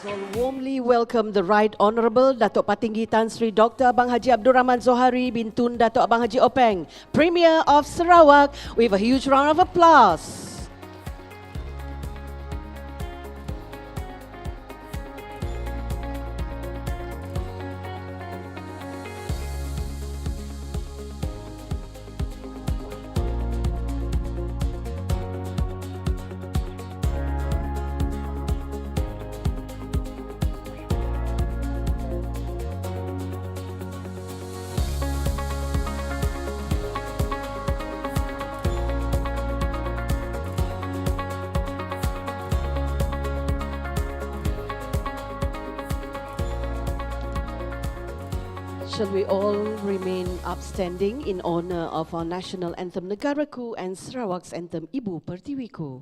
all warmly welcome the Right Honourable Datuk Patinggi Tan Sri Dr. Abang Haji Abdul Rahman Zohari bin Tun Datuk Abang Haji Openg, Premier of Sarawak, with a huge round of applause. Shall we all remain upstanding in honor of our national anthem Negaraku and Sarawak's anthem Ibu Pertiwiku.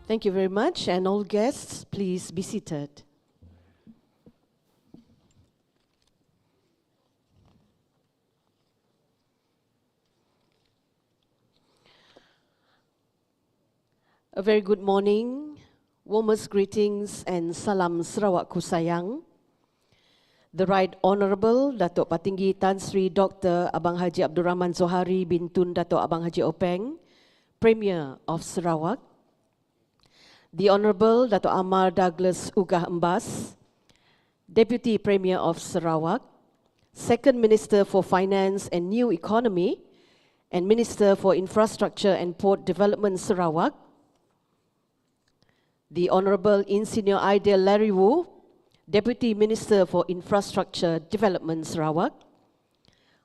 Thank you very much, and all guests, please be seated. A very good morning, warmest greetings and salam Sarawak'S sayang. The Right Honourable Datuk Patinggi Tan Sri Dr. Abang Haji Abdul Rahman Zohari bin Tun Datuk Abang Haji Openg, Premier of Sarawak. The Honourable Datuk Amar Douglas Ugah Embas, Deputy Premier of Sarawak, Second Minister for Finance and New Economy, and Minister for Infrastructure and Port Development Sarawak. The Honourable Insinyur Aidil Larry Wu, Deputy Minister for Infrastructure Development Sarawak.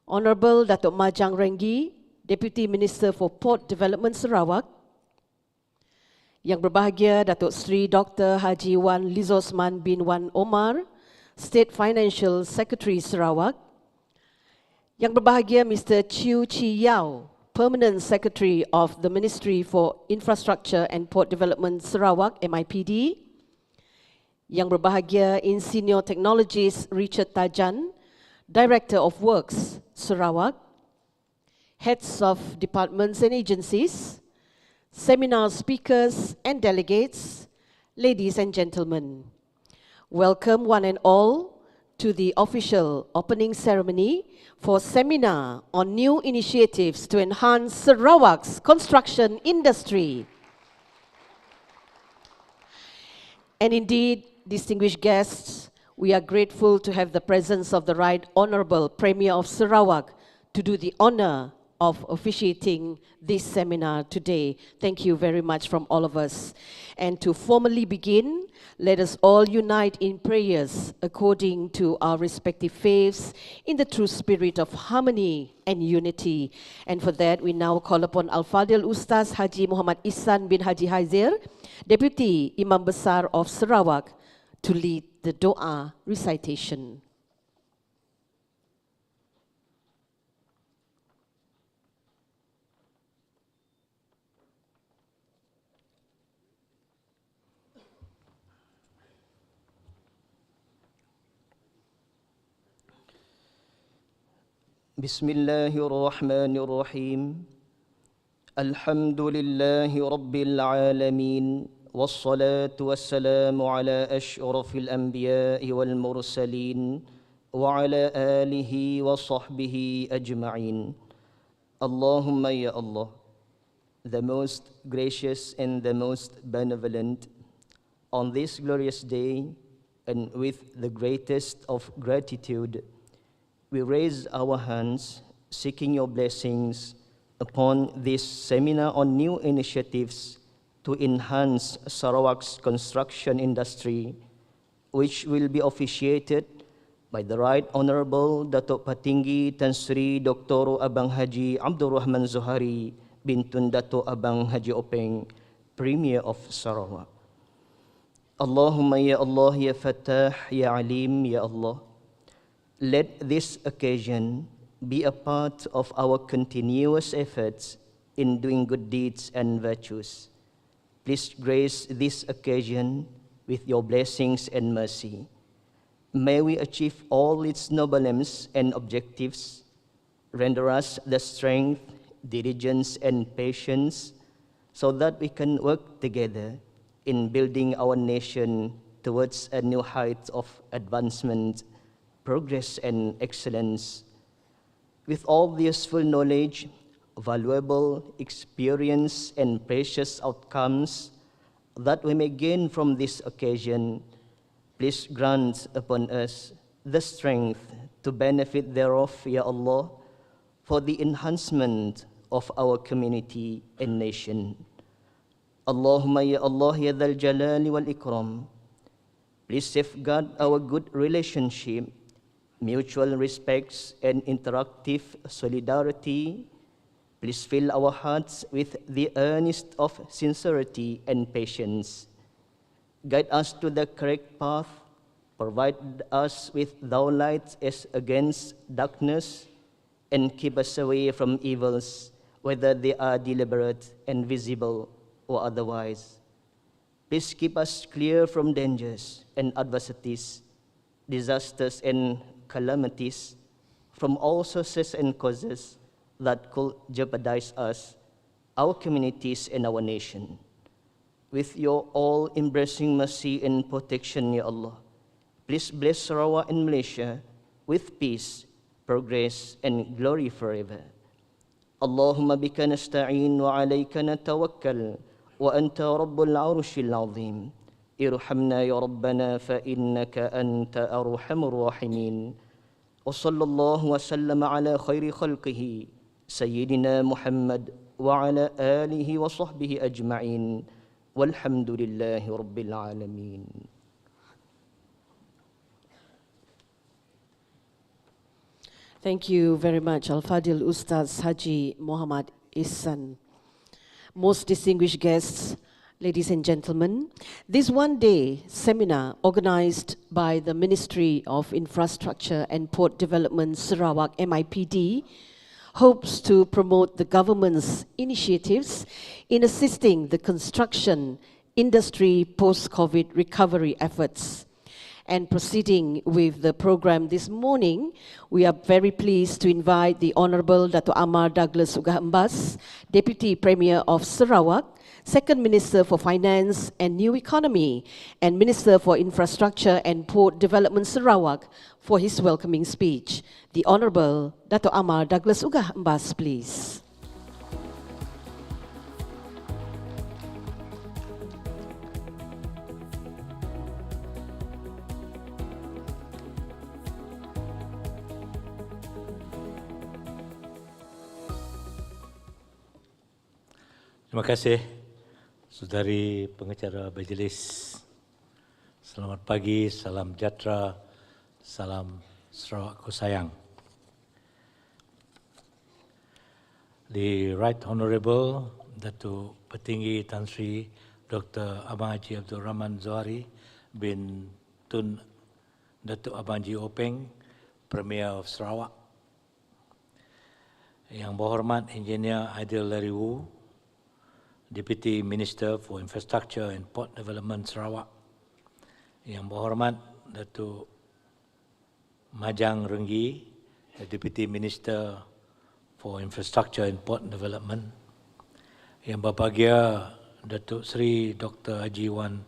Honourable Datuk Majang Renggi, Deputy Minister for Port Development Sarawak. Yang berbahagia Datuk Seri Dr. Haji Wan Lizosman bin Wan Omar, State Financial Secretary Sarawak. Yang berbahagia Mr. Chew Chi Yao, Permanent Secretary of the Ministry for Infrastructure and Port Development Sarawak, MIPD. Yang berbahagia Insinyur Technologist Richard Tajan, Director of Works, Sarawak, heads of departments and agencies, seminar speakers and delegates, ladies and gentlemen. Welcome one and all to the official opening ceremony for seminar on new initiatives to enhance Sarawak's construction industry. And indeed, distinguished guests, we are grateful to have the presence of the Right Honourable Premier of Sarawak to do the honour of officiating this seminar today. Thank you very much from all of us. And to formally begin, let us all unite in prayers according to our respective faiths in the true spirit of harmony and unity. And for that, we now call upon Al-Fadil Ustaz Haji Muhammad Ihsan bin Haji Haizir, Deputy Imam Besar of Sarawak, to lead the Doa recitation. بسم الله الرحمن الرحيم الحمد لله رب العالمين والصلاة والسلام على أشرف الأنبياء والمرسلين وعلى آله وصحبه أجمعين اللهم يا Allah, the most gracious and the most benevolent, on this glorious day and with the greatest of gratitude, we raise our hands seeking your blessings upon this seminar on new initiatives to enhance Sarawak's construction industry, which will be officiated by the Right Honourable Datuk Patinggi Tan Sri Dr. Abang Haji Abdul Rahman Zohari bin Tun Datuk Abang Haji Openg, Premier of Sarawak. Allahumma ya Allah ya Fattah ya Alim ya Allah. Let this occasion be a part of our continuous efforts in doing good deeds and virtues. Please grace this occasion with your blessings and mercy. May we achieve all its noble aims and objectives. Render us the strength, diligence, and patience so that we can work together in building our nation towards a new height of advancement, progress, and excellence. With all the useful knowledge, valuable experience, and precious outcomes that we may gain from this occasion, please grant upon us the strength to benefit thereof, Ya Allah, for the enhancement of our community and nation. Allahumma ya Allah ya Dhal Jalali wal Ikram. Please safeguard our good relationship, mutual respects, and interactive solidarity. Please fill our hearts with the earnest of sincerity and patience. Guide us to the correct path. Provide us with thou light as against darkness, and keep us away from evils, whether they are deliberate and visible or otherwise. Please keep us clear from dangers and adversities, disasters and calamities, from all sources and causes that could jeopardize us, our communities, and our nation. With your all-embracing mercy and protection, Ya Allah, please bless Sarawak and Malaysia with peace, progress, and glory forever. Allahumma bika nasta'in wa alayka natawakkal wa anta rabbul arshil azim. Irhamna ya Rabbana fa innaka anta arhamur rahimin. وصلى الله وسلم على خير خلقه سيدنا محمد وعلى آله وصحبه أجمعين والحمد لله رب العالمين. Thank you very much, Al-Fadil Ustaz Haji Muhammad Ihsan. Most distinguished guests, ladies and gentlemen, this one-day seminar organized by the Ministry of Infrastructure and Port Development Sarawak MIPD hopes to promote the government's initiatives in assisting the construction industry post-COVID recovery efforts And proceeding with the program this morning, we are very pleased to invite the Honorable Dato' Amar Douglas Ugahambas, Deputy Premier of Sarawak, Second Minister for Finance and New Economy, and Minister for Infrastructure and Port Development Sarawak, for his welcoming speech. The Honorable Dato' Amar Douglas Ugahambas, please. Terima kasih, Saudari Pengacara Majlis. Selamat pagi, salam sejahtera, salam Sarawak'S sayang. The Right Honourable Datuk Petinggi Tan Sri Dr. Abang Haji Abdul Rahman Zohari bin Tun Datuk Abang Haji Openg, Premier of Sarawak. Yang berhormat Engineer Aidil Lariwu, Deputy Minister for Infrastructure and Port Development Sarawak. Yang berhormat Datuk Majang Renggi, Deputy Minister for Infrastructure and Port Development. Yang berbahagia Datuk Seri Dr. Haji Wan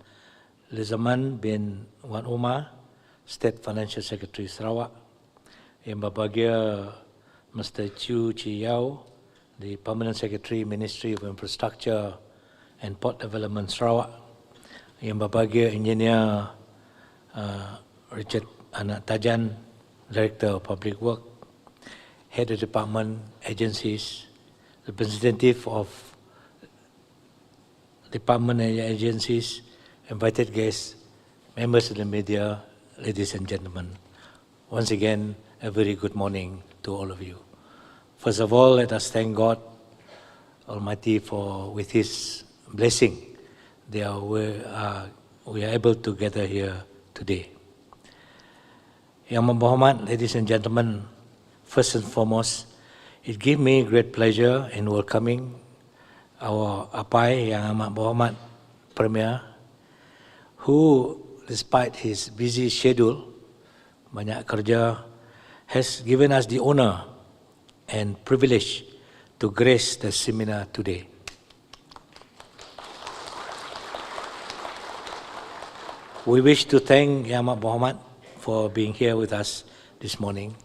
Lizaman bin Wan Umar, State Financial Secretary Sarawak. Yang berbahagia Mr. Chu Chi Yao, the Permanent Secretary, Ministry of Infrastructure and Port Development Sarawak. Yang berbahagia Engineer Richard Anak Tajan, Director of Public Work, Head of Department Agencies, representative of Department and Agencies, invited guests, members of the media, ladies and gentlemen. Once again, a very good morning to all of you. First of all, let us thank God Almighty for, with His blessing, we are able to gather here today. Yang berhormat, ladies and gentlemen, first and foremost, it gives me great pleasure in welcoming our Apai Yang Amat Berhormat Premier, who, despite his busy schedule, banyak kerja, has given us the honor and privilege to grace the seminar today. We wish to thank Yang Amat Berhormat for being here with us this morning,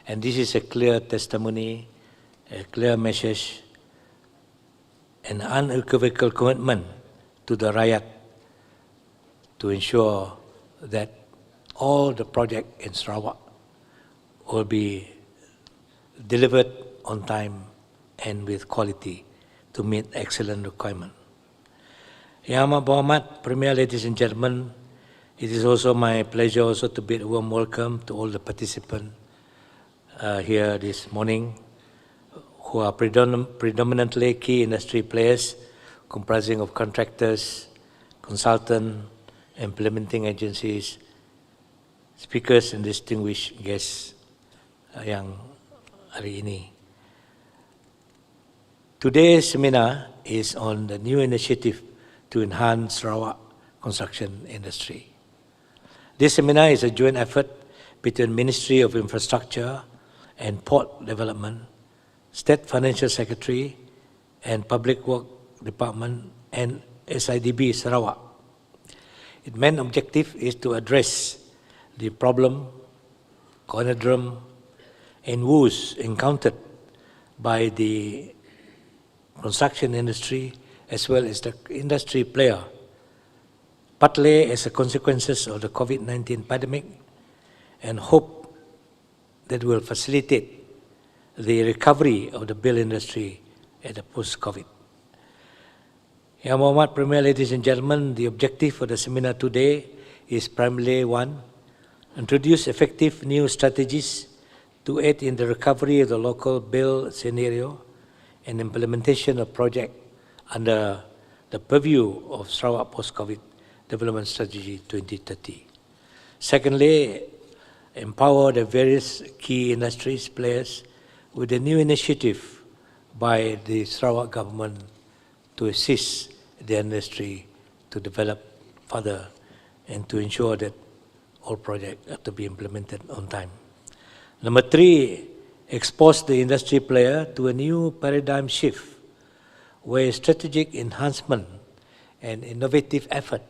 and this is a clear testimony, a clear message, an unequivocal commitment to the rakyat to ensure that all the projects in Sarawak will be delivered on time and with quality to meet excellent requirement. Yang Amat Berhormat Premier, ladies and gentlemen, it is also my pleasure also to bid a warm welcome to all the participants here this morning, who are predominantly key industry players comprising of contractors, consultants, implementing agencies, speakers and distinguished guests yang hari ini. Today's seminar is on the new initiative to enhance Sarawak construction industry. This seminar is a joint effort between Ministry of Infrastructure and Port Development, State Financial Secretary and Public Work Department, and SIDB Sarawak. Its main objective is to address the problem, conundrum, and woes encountered by the construction industry as well as the industry player, partly as a consequences of the COVID-19 pandemic, and hope that will facilitate the recovery of the build industry at the post-COVID. Yang Berhormat Premier, ladies and gentlemen, the objective for the seminar today is primarily one, introduce effective new strategies to aid in the recovery of the local build scenario and implementation of projects under the purview of Sarawak Post-COVID Development Strategy 2030. Secondly, empower the various key industries players with a new initiative by the Sarawak government to assist the industry to develop further and to ensure that all projects have to be implemented on time. Number 3, expose the industry player to a new paradigm shift where strategic enhancement and innovative effort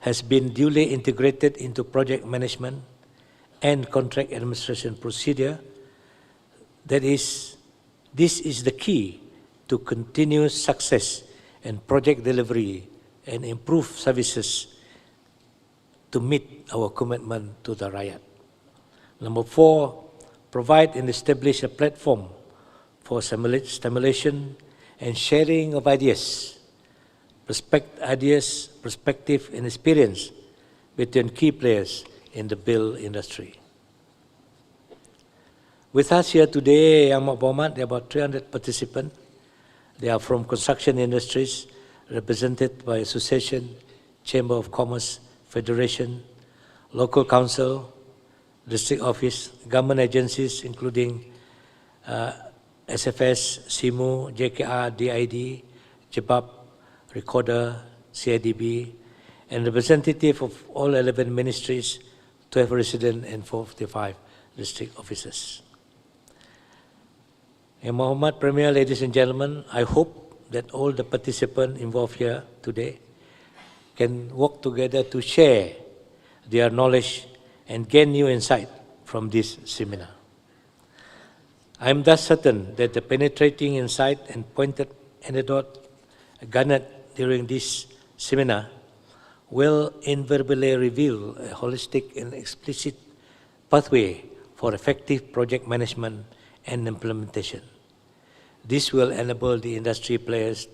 has been duly integrated into project management and contract administration procedure. That is, this is the key to continuous success in project delivery and improve services to meet our commitment to the rakyat. Number 4, provide and establish a platform for stimulation and sharing of ideas, perspective and experience between key players in the build industry. With us here today, Yang Mak Berhormat, there are about 300 participants. They are from construction industries, represented by Association, Chamber of Commerce, Federation, Local Council, District Office, government agencies including SFS, SIMU, JKR, DID, JEBAP, Recorder, CIDB, and representative of all 11 ministries, 12 resident and 45 district officers. Yang Berhormat Premier, ladies and gentlemen, I hope that all the participants involved here today can work together to share their knowledge and gain new insight from this seminar. I am thus certain that the penetrating insight and pointed anecdote garnered during this seminar will invariably reveal a holistic and explicit pathway for effective project management and implementation. This will enable the industry players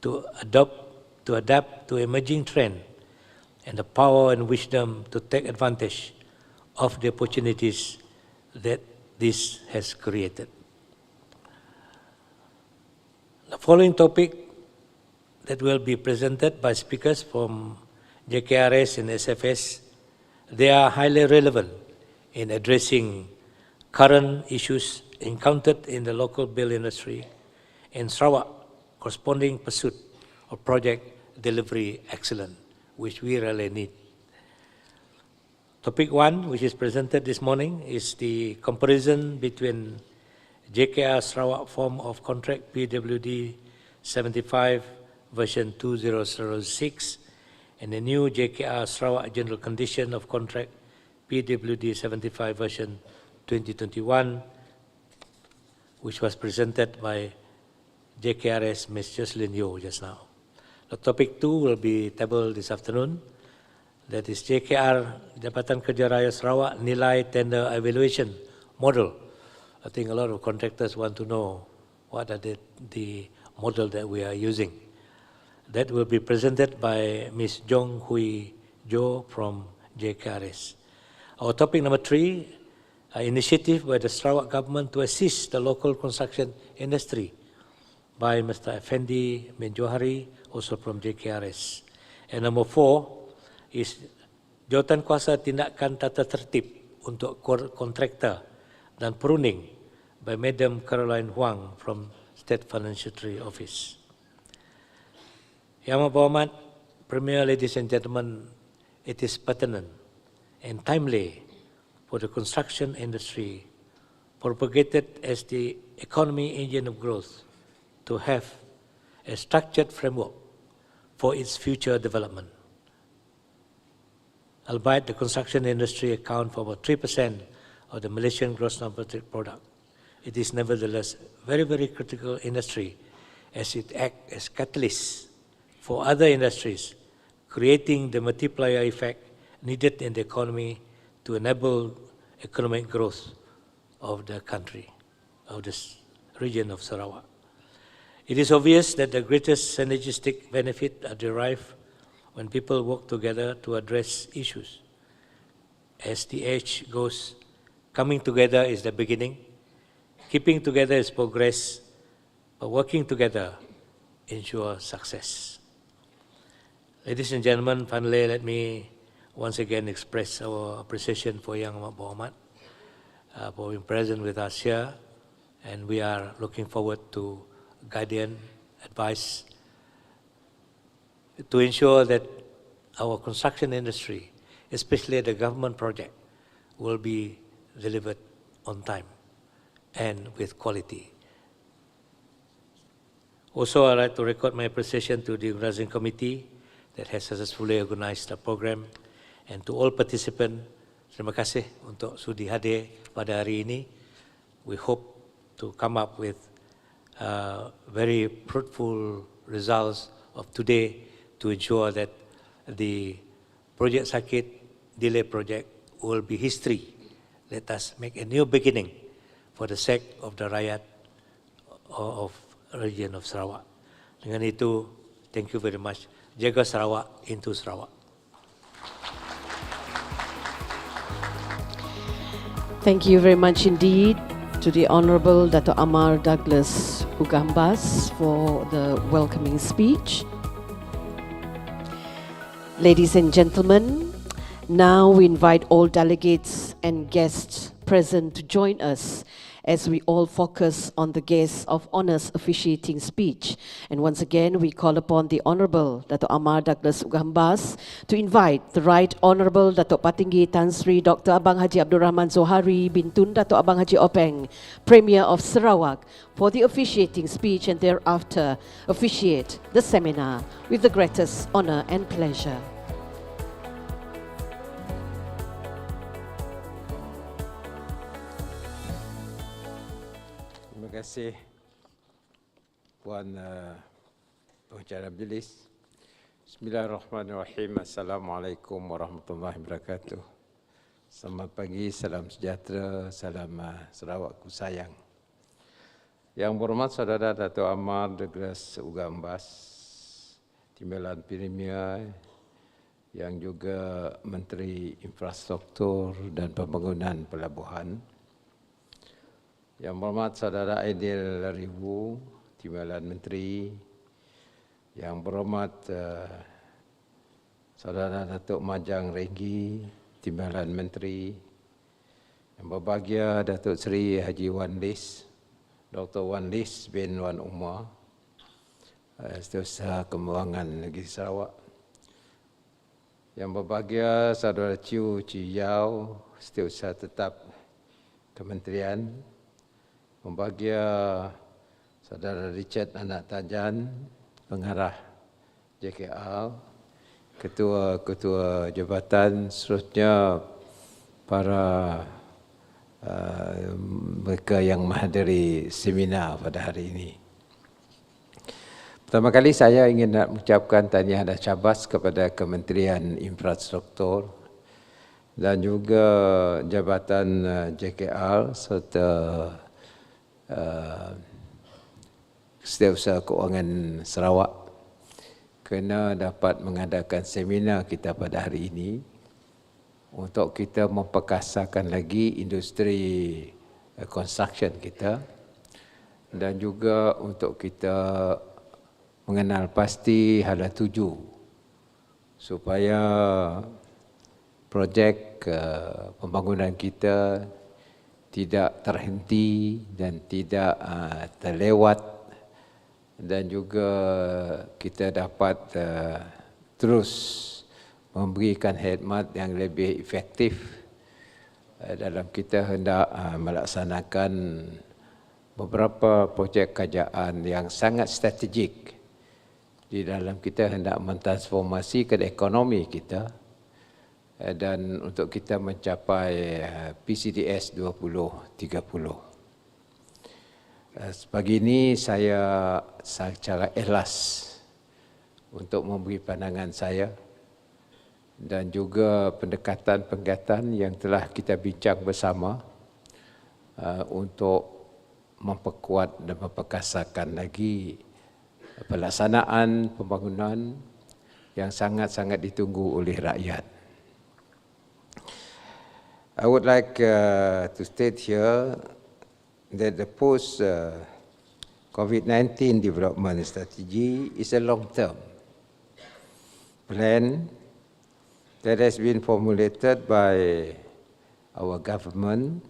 to adapt to emerging trends and the power and wisdom to take advantage of the opportunities that this has created. The following topic that will be presented by speakers from JKRS and SFS, they are highly relevant in addressing current issues encountered in the local build industry in Sarawak, corresponding pursuit of project delivery excellence, which we really need. Topic 1, which is presented this morning, is the comparison between JKR Sarawak form of contract PWD 75 version 2006 and the new JKR Sarawak General Condition of Contract PWD 75 version 2021, which was presented by JKRS Ms. Jocelyn Yeo just now. The topic 2 will be tabled this afternoon. That is JKR Jabatan Kerja Raya Sarawak Nilai Tender Evaluation Model. I think a lot of contractors want to know what are the model that we are using. That will be presented by Ms. Jong Hui Jo from JKRS. Our topic number 3, an initiative by the Sarawak government to assist the local construction industry by Mr. Effendi bin Johari, also from JKRS. And number 4 is jawatan kuasa tindakan tata tertib untuk kontraktor dan pruning by Madam Caroline Huang from State Financial Office. Yang Berhormat Premier, ladies and gentlemen, it is pertinent and timely for the construction industry, propagated as the economy engine of growth, to have a structured framework for its future development. Albeit the construction industry accounts for about 3% of the Malaysian gross domestic product, it is nevertheless very, very critical industry as it acts as catalyst for other industries, creating the multiplier effect needed in the economy to enable economic growth of the country, of this region of Sarawak. It is obvious that the greatest synergistic benefit are derived when people work together to address issues. As the age goes, coming together is the beginning, keeping together is progress, but working together ensures success. Ladies and gentlemen, finally, let me once again express our appreciation for Yang Berhormat for being present with us here, and we are looking forward to guidance, advice, to ensure that our construction industry especially the government project, will be delivered on time and with quality. Also, I'd like to record my appreciation to the organizing committee that has successfully organized the program, and to all participants, terima kasih untuk sudi hadir pada hari ini. We hope to come up with very fruitful results of today to ensure that the Project Sakit Delay project will be history. Let us make a new beginning for the sake of the rakyat of region of Sarawak. Dengan itu, thank you very much. Jaga Sarawak into Sarawak. Thank you very much indeed to the Honourable Dato' Amar Douglas Ugambas for the welcoming speech. Ladies and gentlemen, now we invite all delegates and guests present to join us as we all focus on the guest of honour's officiating speech. And once again, we call upon the Honourable Dato' Amar Douglas Ugambas to invite the Right Honourable Dato' Patinggi Tan Sri Dr. Abang Haji Abdul Rahman Zohari bin Tun Dato' Abang Haji Openg, Premier of Sarawak, for the officiating speech, and thereafter officiate the seminar with the greatest honour and pleasure. Terima kasih Puan Pengacara Majlis. Bismillahirrahmanirrahim. Assalamualaikum warahmatullahi wabarakatuh. Selamat pagi, salam sejahtera, salam Sarawak'S sayang. Yang berhormat Saudara Dato' Amar Douglas Ugambas, Timbalan Premier, yang juga Menteri Infrastruktur dan Pembangunan Pelabuhan, Yang berhormat Saudara Aidil Ribu, Timbalan Menteri, Yang berhormat Saudara Datuk Majang Renggi, Timbalan Menteri, Yang berbahagia Datuk Seri Haji Wan Lis, Dr. Wan Lis bin Wan Umar, Setiausaha Kembangan Negeri Sarawak, Yang berbahagia Saudara Chiu Yao, Setiausaha Tetap Kementerian, Membahagia Saudara Richard Anak Tajan, Pengarah JKR, Ketua-Ketua Jabatan, seterusnya para mereka yang menghadiri seminar pada hari ini. Pertama kali saya ingin nak mengucapkan tahniah dan syabas kepada Kementerian Infrastruktur dan juga Jabatan JKR serta Setiausaha Keuangan Sarawak kerana dapat mengadakan seminar kita pada hari ini untuk kita memperkasakan lagi industri construction kita dan juga untuk kita mengenal pasti hala tuju supaya projek pembangunan kita tidak terhenti dan tidak terlewat, dan juga kita dapat terus memberikan khidmat yang lebih efektif dalam kita hendak melaksanakan beberapa projek kerajaan yang sangat strategik di dalam kita hendak mentransformasikan ekonomi kita dan untuk kita mencapai PCDS 2030. Pagi ini saya secara ikhlas untuk memberi pandangan saya dan juga pendekatan-pendekatan yang telah kita bincang bersama untuk memperkuat dan memperkasakan lagi pelaksanaan pembangunan yang sangat-sangat ditunggu oleh rakyat. I would like to state here that the post-COVID-19 development strategy is a long-term plan that has been formulated by our government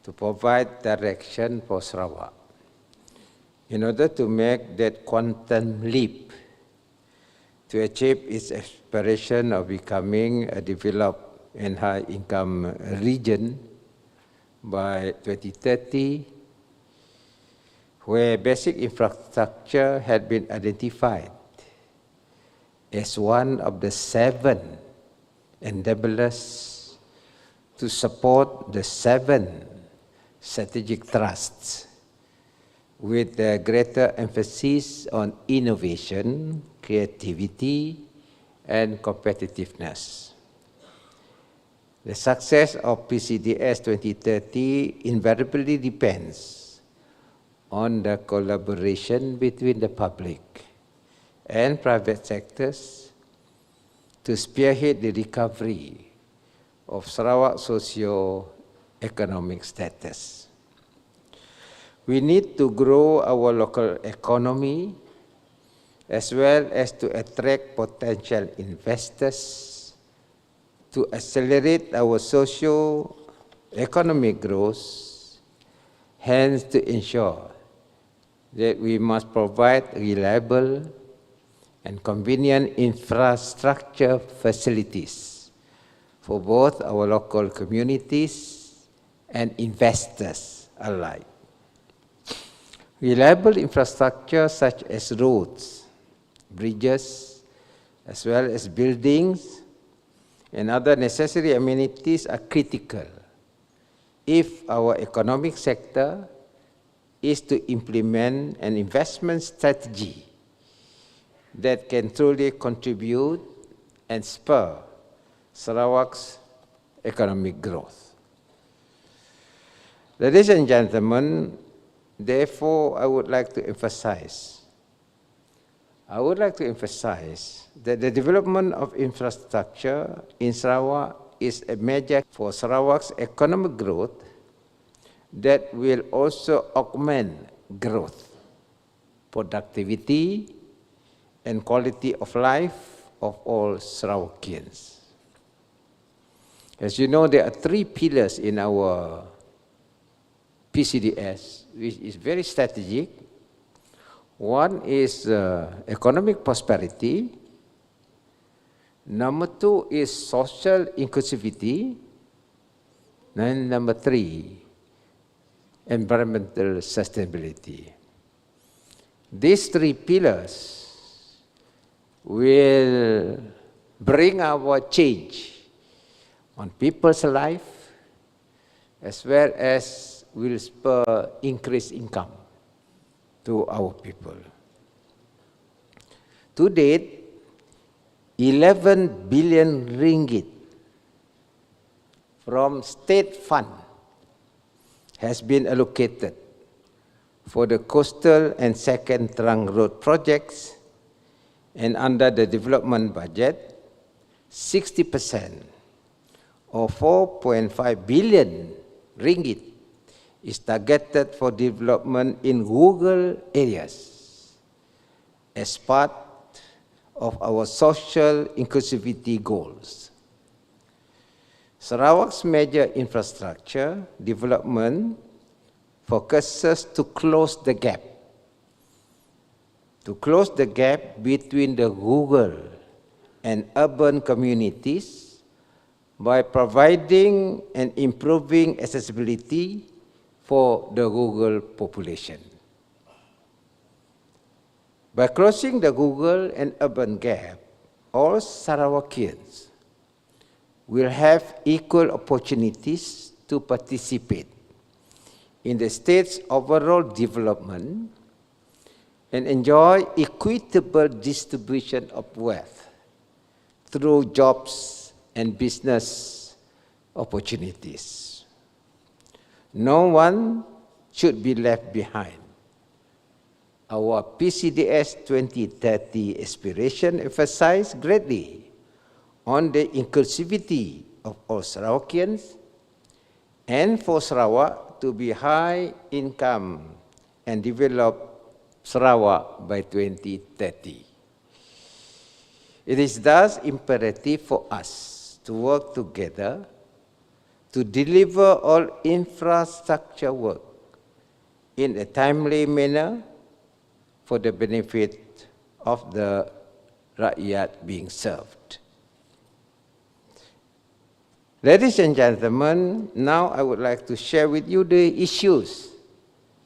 to provide direction for Sarawak in order to make that quantum leap to achieve its aspiration of becoming a developed and high-income region by 2030, where basic infrastructure had been identified as one of the 7 enablers to support the 7 strategic thrusts, with a greater emphasis on innovation, creativity, and competitiveness. The success of PCDS 2030 invariably depends on the collaboration between the public and private sectors to spearhead the recovery of Sarawak's socio-economic status. We need to grow our local economy as well as to attract potential investors to accelerate our socio-economic growth, hence to ensure that we must provide reliable and convenient infrastructure facilities for both our local communities and investors alike. Reliable infrastructure such as roads, bridges, as well as buildings and other necessary amenities are critical if our economic sector is to implement an investment strategy that can truly contribute and spur Sarawak's economic growth. Ladies and gentlemen, therefore, I would like to emphasize that the development of infrastructure in Sarawak is a measure for Sarawak's economic growth that will also augment growth, productivity, and quality of life of all Sarawakians. As you know, there are 3 pillars in our PCDS, which is very strategic. One is economic prosperity. Number 2 is social inclusivity. And number 3, environmental sustainability. These 3 pillars will bring our change on people's life as well as will spur increased income to our people. To date, 11 billion ringgit from state fund has been allocated for the coastal and second trunk road projects, and under the development budget, 60% or 4.5 billion ringgit is targeted for development in rural areas as part of our social inclusivity goals. Sarawak's major infrastructure development focuses to close the gap between the rural and urban communities by providing and improving accessibility for the rural population. By closing the rural and urban gap, all Sarawakians will have equal opportunities to participate in the state's overall development and enjoy equitable distribution of wealth through jobs and business opportunities. No one should be left behind. Our PCDS 2030 aspiration emphasizes greatly on the inclusivity of all Sarawakians and for Sarawak to be high income and develop Sarawak by 2030. It is thus imperative for us to work together to deliver all infrastructure work in a timely manner for the benefit of the rakyat being served. Ladies and gentlemen, now I would like to share with you the issues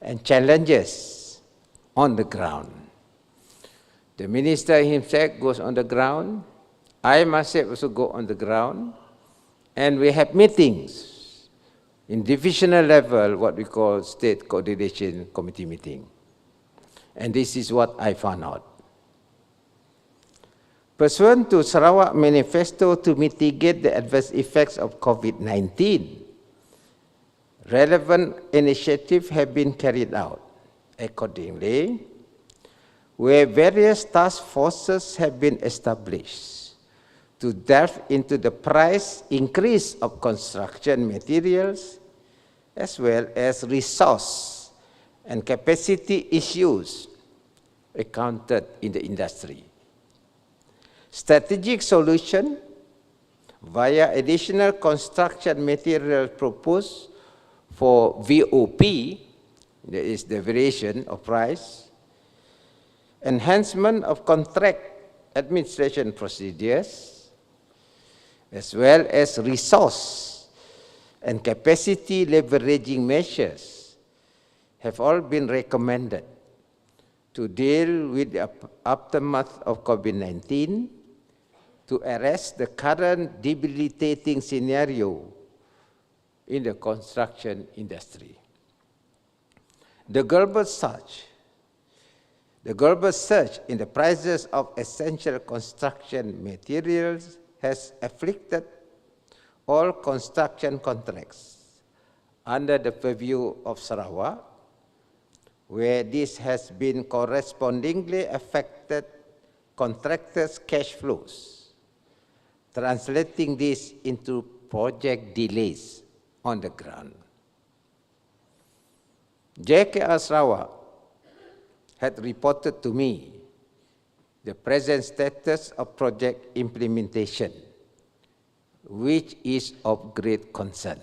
and challenges on the ground. The minister himself goes on the ground. I myself also go on the ground. And we have meetings in divisional level, what we call State Coordination Committee meeting. And this is what I found out. Pursuant to Sarawak Manifesto to mitigate the adverse effects of COVID-19, relevant initiatives have been carried out. Accordingly, where various task forces have been established to delve into the price increase of construction materials, as well as resource and capacity issues encountered in the industry. Strategic solution via additional construction material proposed for VOP, that is the variation of price, enhancement of contract administration procedures, as well as resource and capacity leveraging measures have all been recommended to deal with the aftermath of COVID-19, to arrest the current debilitating scenario in the construction industry. The global surge in the prices of essential construction materials has afflicted all construction contracts under the purview of Sarawak, where this has been correspondingly affected contractors' cash flows, translating this into project delays on the ground. JKR Sarawak had reported to me the present status of project implementation, which is of great concern.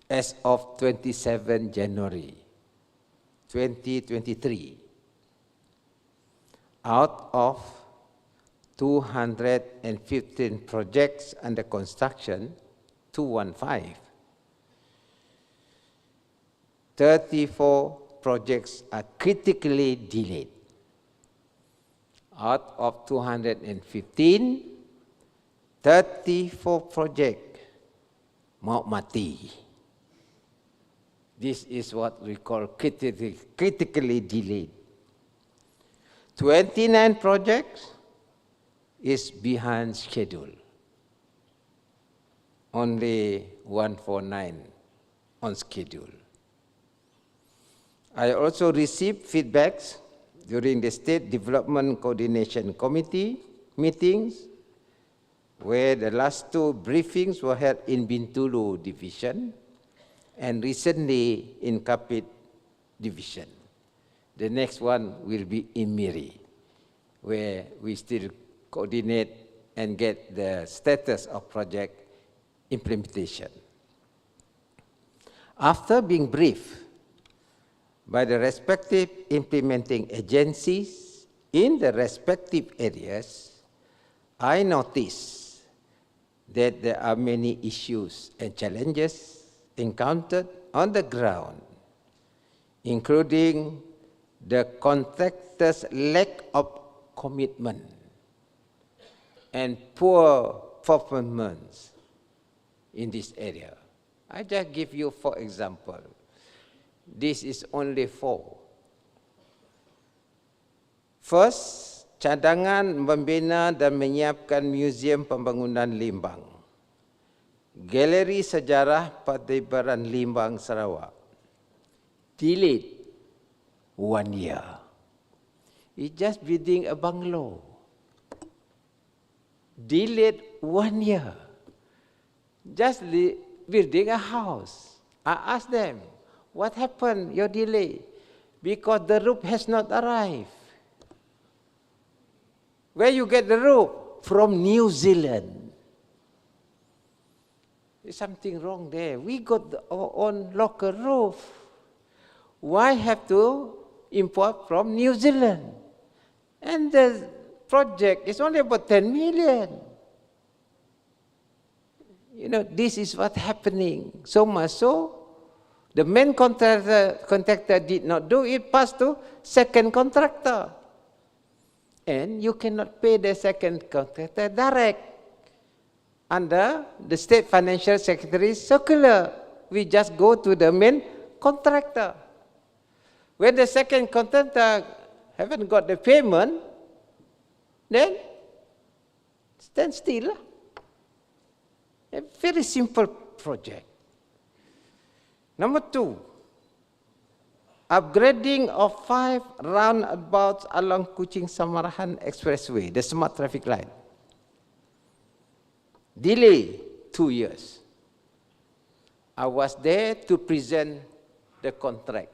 As of 27 January 2023, out of 215 projects under construction, 215, 34 projects are critically delayed. Out of 215, 34 projects mau mati. This is what we call critically delayed. 29 projects is behind schedule. Only 149 on schedule. I also received feedbacks during the State Development Coordination Committee meetings, where the last two briefings were held in Bintulu Division and recently in Kapit Division. The next one will be in Miri, where we still coordinate and get the status of project implementation. After being briefed by the respective implementing agencies in the respective areas, I noticed that there are many issues and challenges encountered on the ground, including the contractor's lack of commitment and poor performance in this area. I just give you 4 examples. This is only 4. First, cadangan membina dan menyiapkan Museum Pembangunan Limbang, Galeri Sejarah Padibaran Limbang Sarawak, delayed 1 year. It's just building a bungalow. Delayed 1 year. Just building a house. I asked them, what happened, your delay? Because the roof has not arrived. Where you get the roof? From New Zealand. There's something wrong there. We got our own local roof. Why have to import from New Zealand? And the project is only about 10 million. You know, this is what's happening. So much so, the main contractor did not do it, passed to second contractor. And you cannot pay the second contractor direct. Under the State Financial Secretary's circular, we just go to the main contractor. When the second contractor haven't got the payment, then stand still. A very simple project. Number 2, upgrading of 5 roundabouts along Kuching Samarahan Expressway, the smart traffic light. Delay 2 years. I was there to present the contract,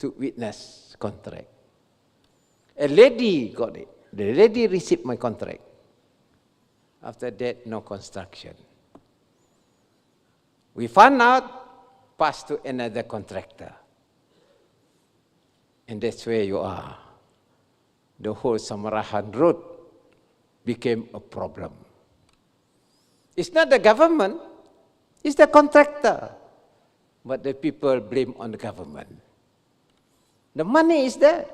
to witness contract. A lady got it. The lady received my contract. After that, no construction. We found out, passed to another contractor. And that's where you are. The whole Samarahan Road became a problem. It's not the government, it's the contractor. But the people blame on the government. The money is there.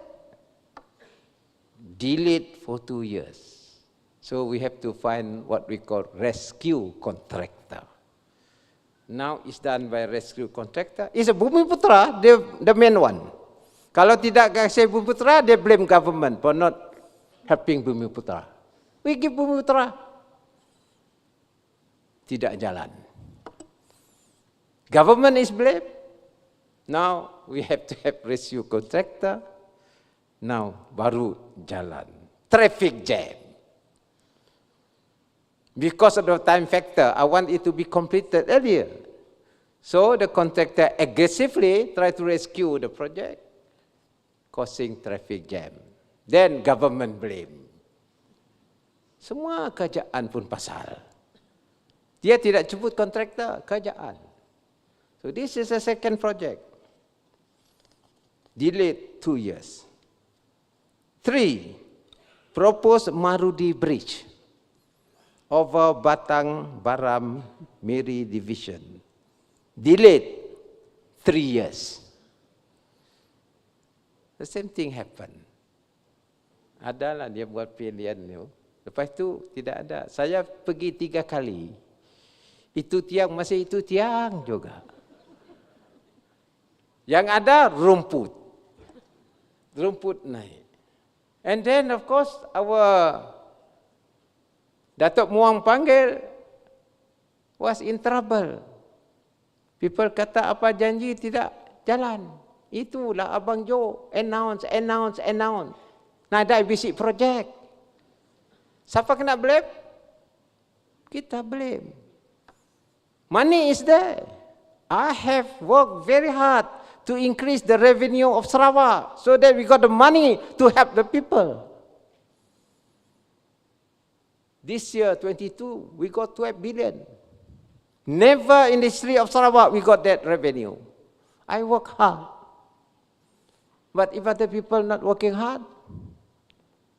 Delayed for 2 years. So we have to find what we call rescue contractor. Now it's done by rescue contractor. It's a Bumiputra, the main one. Kalau tidak kasih Bumiputra, they blame government for not helping Bumiputra. We give Bumiputra. Tidak jalan. Government is blamed. Now we have to have rescue contractor. Now baru jalan. Traffic jam. Because of the time factor, I want it to be completed earlier. So the contractor aggressively try to rescue the project, causing traffic jam. Then government blame. Semua kerajaan pun pasal. Dia tidak jemput kontraktor, kerajaan. So this is a second project. Delayed 2 years. 3, proposed Marudi Bridge over Batang Baram Miri Division. Delayed 3 years. The same thing happened. Adalah dia buat pilihan itu. Lepas itu tidak ada. Saya pergi 3 kali. Itu tiang, masih itu tiang juga. Yang ada rumput. Rumput naik. And then of course our Datuk Muang panggil was in trouble. People kata apa janji tidak jalan. Itulah Abang Jo announce. Nada bisik project. Siapa kena blame? Kita blame. Money is there. I have worked very hard to increase the revenue of Sarawak so that we got the money to help the people. This year, 22, we got 12 billion. Never in the history of Sarawak we got that revenue. I work hard. But if other people not working hard,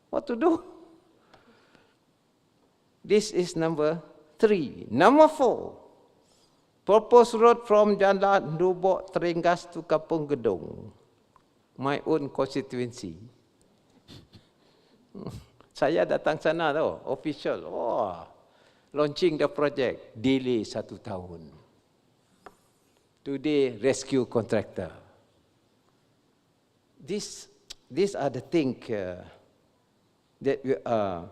what to do? This is number 3. Number 4. Proposed road from Jalan Dubok Terenggas to Kampung Gedong. My own constituency. Saya datang sana tau, official. Launching the project. Delay 1 tahun. Today, rescue contractor. These are the things that we are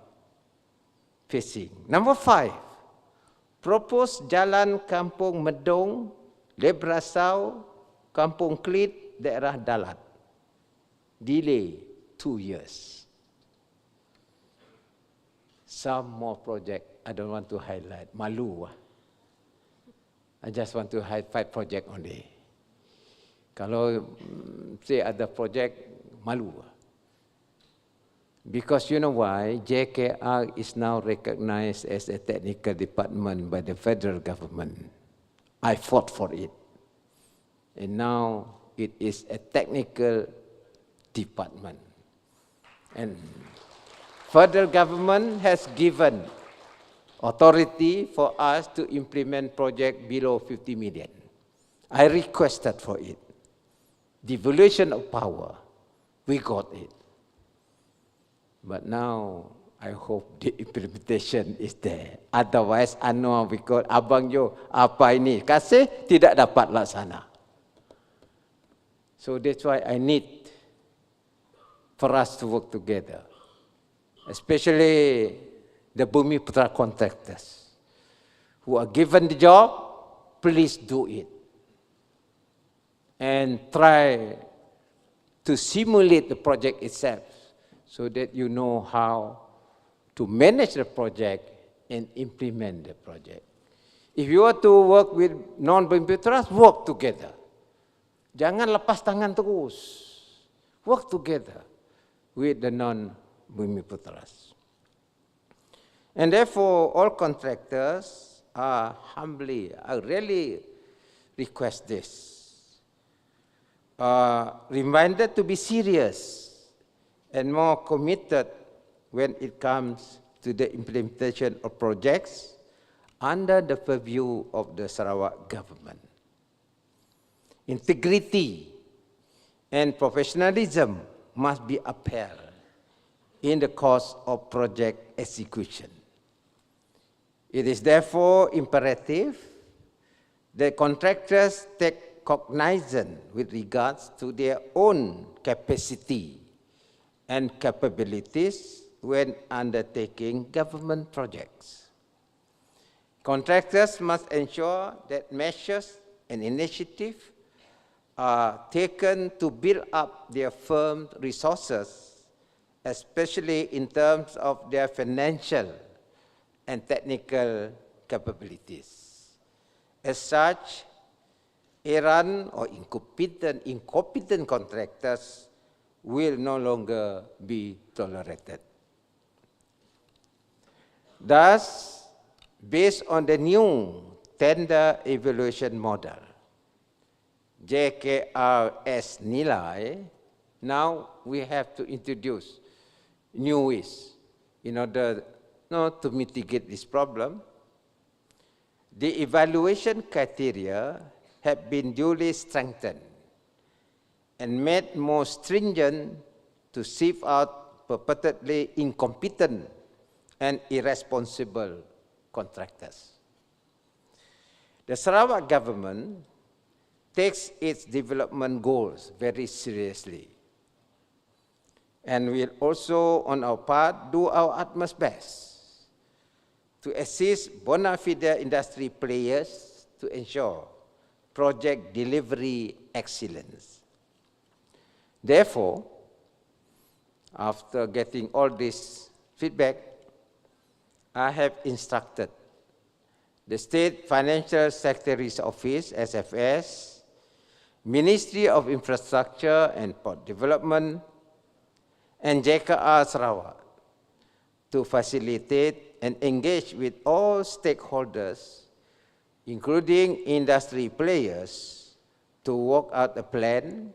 facing. Number 5. Propose Jalan Kampung Medong, Lebrasau, Kampung Klit, daerah Dalat. Delay 2 years. Some more project I don't want to highlight. Malu. I just want to highlight 5 project only. Kalau say other project, malu. Because you know why? JKR is now recognized as a technical department by the federal government. I fought for it. And now it is a technical department. And federal government has given authority for us to implement project below 50 million. I requested for it. Devolution of power, we got it. But now, I hope the implementation is there. Otherwise, Anwar, because Abang Jo, apa ini? Kasih, tidak dapat laksana. So that's why I need for us to work together. Especially the Bumi Putra contractors who are given the job, please do it. And try to simulate the project itself so that you know how to manage the project and implement the project. If you want to work with non-Bumi Putras, work together. Jangan lepas tangan terus. Work together with the non-Bumi Putras. And therefore, all contractors are humbly, I really request this. Reminded to be serious and more committed when it comes to the implementation of projects under the purview of the Sarawak government. Integrity and professionalism must be upheld in the course of project execution. It is therefore imperative that contractors take cognizance with regards to their own capacity and capabilities when undertaking government projects. Contractors must ensure that measures and initiatives are taken to build up their firm's resources, especially in terms of their financial and technical capabilities. As such, errant or incompetent contractors will no longer be tolerated. Thus, based on the new tender evaluation model, JKRS nilai, now we have to introduce new ways in order not to mitigate this problem. The evaluation criteria have been duly strengthened and made more stringent to sieve out purportedly incompetent and irresponsible contractors. The Sarawak government takes its development goals very seriously and will also, on our part, do our utmost best to assist bona fide industry players to ensure project delivery excellence. Therefore, after getting all this feedback, I have instructed the State Financial Secretary's Office, SFS, Ministry of Infrastructure and Port Development, and JKR Sarawak to facilitate and engage with all stakeholders, including industry players, to work out a plan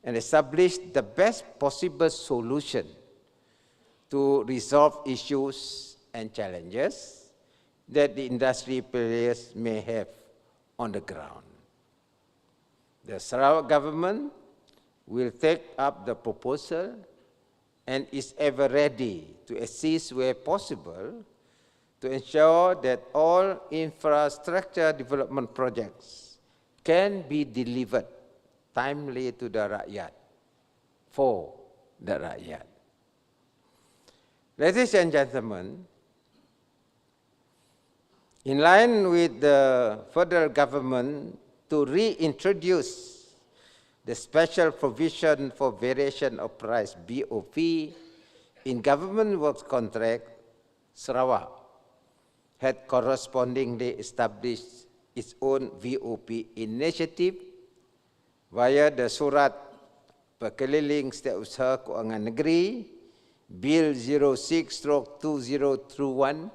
and establish the best possible solution to resolve issues and challenges that the industry players may have on the ground. The Sarawak government will take up the proposal and is ever ready to assist where possible to ensure that all infrastructure development projects can be delivered timely to the rakyat, for the rakyat. Ladies and gentlemen, in line with the federal government to reintroduce the special provision for variation of price, BOP, in government works contract, Sarawak had correspondingly established its own VOP initiative via the Surat Perkeliling Setiausaha Kewangan Negeri, Bill 06/2021,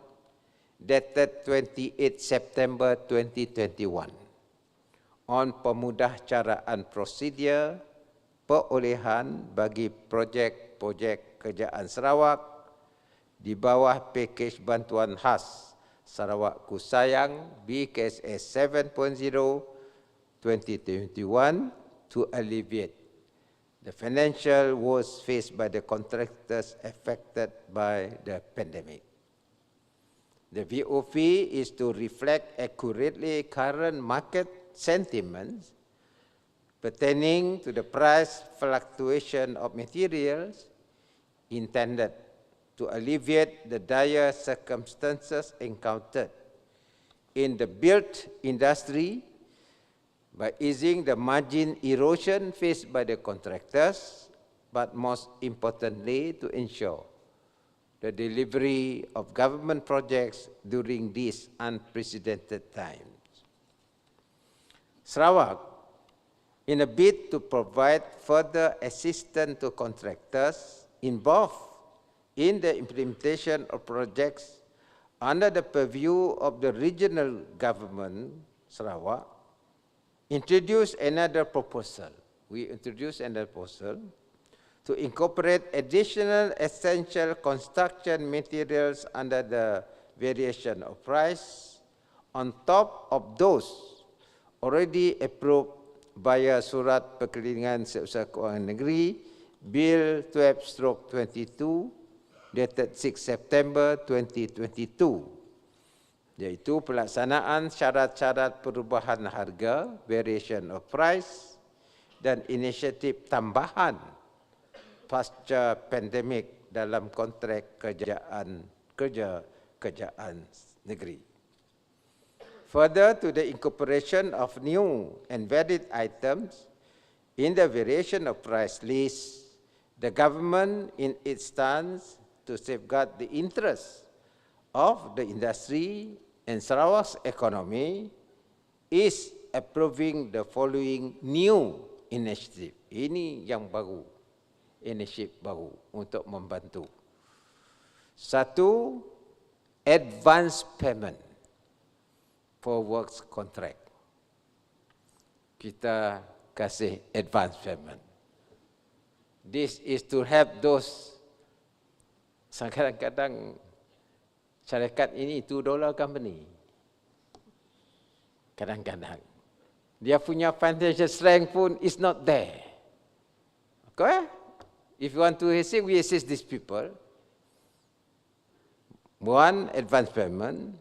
dated 28 September 2021, on pemudahcaraan prosedur perolehan bagi projek-projek Kerjaan Sarawak di bawah pakej bantuan khas Sarawak'S Sayang BKSS 7.0 2021 to alleviate the financial woes faced by the contractors affected by the pandemic. The VOP is to reflect accurately current market sentiments pertaining to the price fluctuation of materials intended to alleviate the dire circumstances encountered in the built industry by easing the margin erosion faced by the contractors, but most importantly, to ensure the delivery of government projects during these unprecedented times. Sarawak, in a bid to provide further assistance to contractors involved in the implementation of projects under the purview of the regional government, Sarawak, introduced another proposal. We introduced another proposal to incorporate additional essential construction materials under the variation of price on top of those already approved via Surat Perkelilingan Setiausaha Kewangan Negeri Bill 12/22 dated 6 September 2022, yaitu pelaksanaan syarat-syarat perubahan harga, variation of price, dan inisiatif tambahan pasca pandemik dalam kontrak kerjaan negeri. Further to the incorporation of new and valid items in the variation of price list, the government in its stance to safeguard the interests of the industry and Sarawak's economy is approving the following new initiative. Ini yang baru, inisiatif baru untuk membantu. Satu, advance payment for works contract. Kita kasih advance payment. This is to help those, kadang-kadang syarikat ini $2 company. Kadang-kadang dia punya financial strength pun is not there. Okay? If you want to assist, we assist these people. One, advance payment,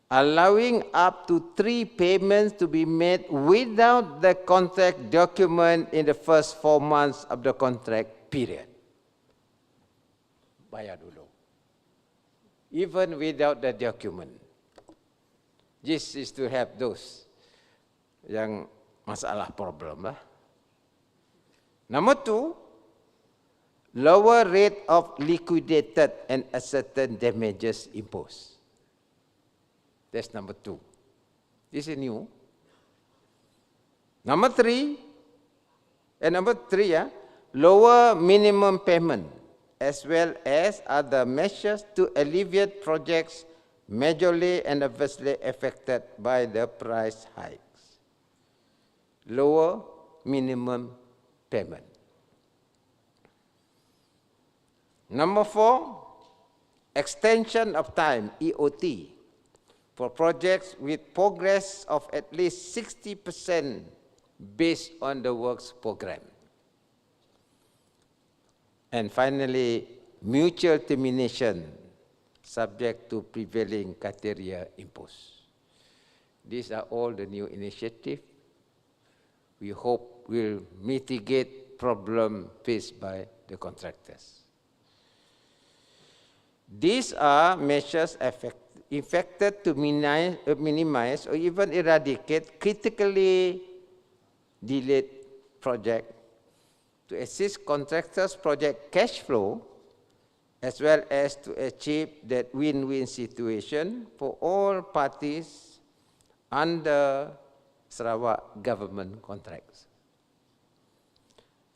allowing up to 3 payments to be made without the contract document in the first 4 months of the contract period. Bayar dulu. Even without the document. This is to help those yang masalah problem lah. Number 2, lower rate of liquidated and ascertained damages imposed. That's number 2. This is new. Number 3, lower minimum payment as well as other measures to alleviate projects majorly and adversely affected by the price hikes. Lower minimum payment. Number 4, extension of time, EOT, for projects with progress of at least 60% based on the works program. And finally, mutual termination subject to prevailing criteria imposed. These are all the new initiatives we hope will mitigate problem faced by the contractors. These are measures effected to minimize or even eradicate critically delayed projects, to assist contractors' project cash flow, as well as to achieve that win-win situation for all parties under Sarawak government contracts.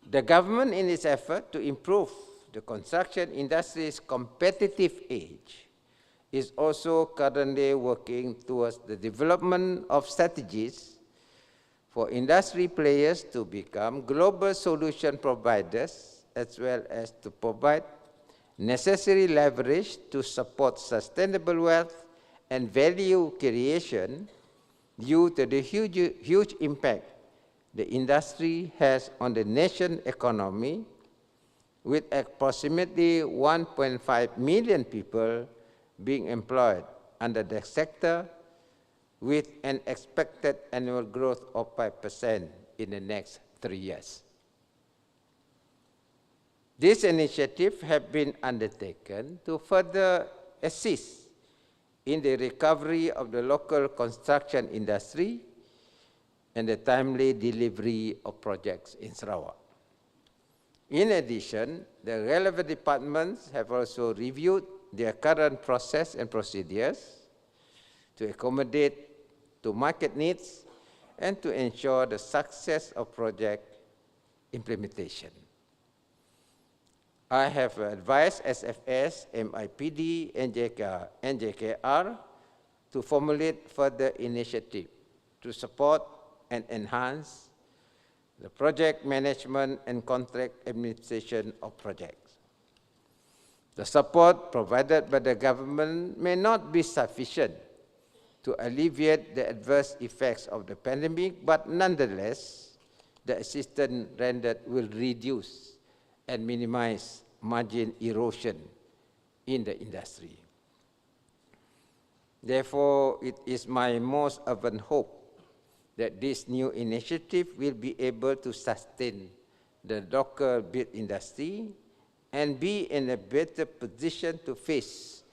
The government, in its effort to improve the construction industry's competitive edge, is also currently working towards the development of strategies for industry players to become global solution providers as well as to provide necessary leverage to support sustainable wealth and value creation due to the huge impact the industry has on the nation's economy, with approximately 1.5 million people being employed under the sector, with an expected annual growth of 5% in the next 3 years. These initiatives have been undertaken to further assist in the recovery of the local construction industry and the timely delivery of projects in Sarawak. In addition, the relevant departments have also reviewed their current process and procedures to accommodate to market needs and to ensure the success of project implementation. I have advised SFS, MIPD, and JKR to formulate further initiatives to support and enhance the project management and contract administration of projects. The support provided by the government may not be sufficient to alleviate the adverse effects of the pandemic, but nonetheless, the assistance rendered will reduce and minimize margin erosion in the industry. Therefore, it is my most ardent hope that this new initiative will be able to sustain the local build industry and be in a better position to face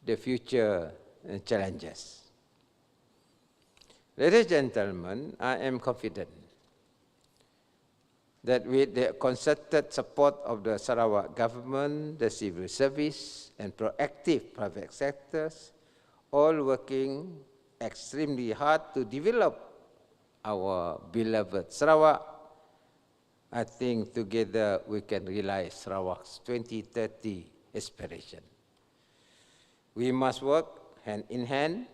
the future challenges. Ladies and gentlemen, I am confident that with the concerted support of the Sarawak government, the civil service, and proactive private sectors, all working extremely hard to develop our beloved Sarawak, I think together we can realize Sarawak's 2030 aspiration. We must work hand in hand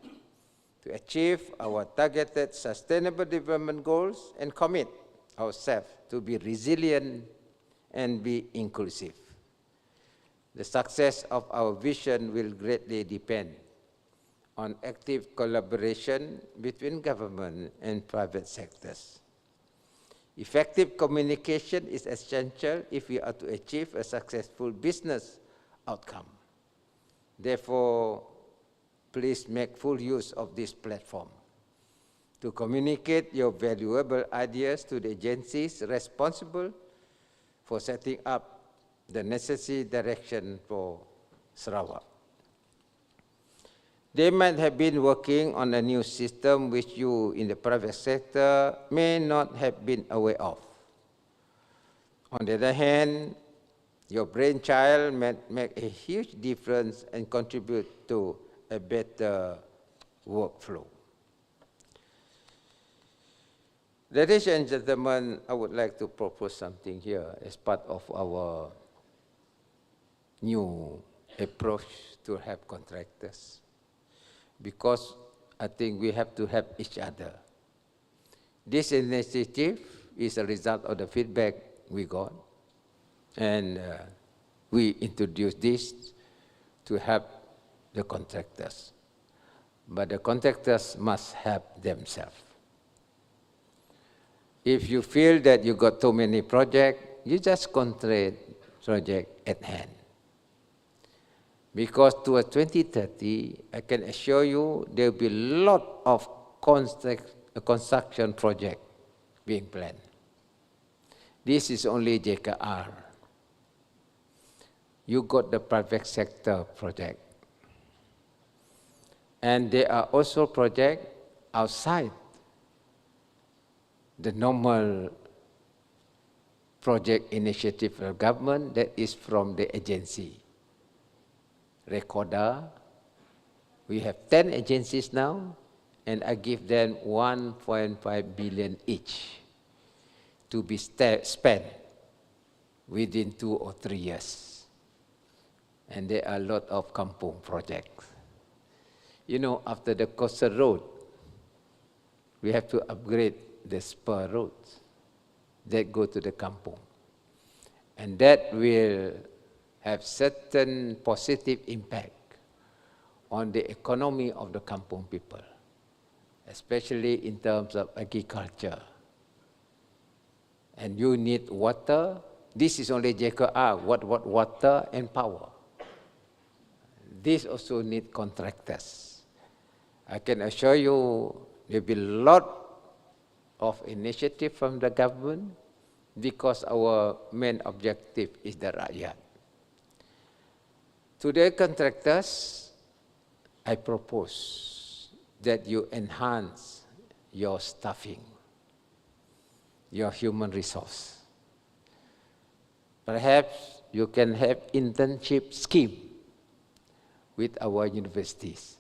to achieve our targeted sustainable development goals and commit ourselves to be resilient and be inclusive. The success of our vision will greatly depend on active collaboration between government and private sectors. Effective communication is essential if we are to achieve a successful business outcome. Therefore, please make full use of this platform to communicate your valuable ideas to the agencies responsible for setting up the necessary direction for Sarawak. They might have been working on a new system which you in the private sector may not have been aware of. On the other hand, your brainchild might make a huge difference and contribute to a better workflow. Ladies and gentlemen, I would like to propose something here as part of our new approach to help contractors, because I think we have to help each other. This initiative is a result of the feedback we got, and we introduced this to help the contractors. But the contractors must help themselves. If you feel that you got too many projects, you just contract project at hand. Because towards 2030, I can assure you there will be a lot of construction projects being planned. This is only JKR. You got the private sector project. And there are also projects outside the normal project initiative of government that is from the agency. Recorder, we have 10 agencies now, and I give them 1.5 billion each to be spent within 2 or 3 years. And there are a lot of kampung projects. You know, after the coastal road, we have to upgrade the spur roads that go to the kampung. And that will have certain positive impact on the economy of the kampung people, especially in terms of agriculture. And you need water. This is only JKR, what water and power. This also need contractors. I can assure you there will be a lot of initiative from the government because our main objective is the rakyat. To the contractors, I propose that you enhance your staffing, your human resource. Perhaps you can have internship scheme with our universities.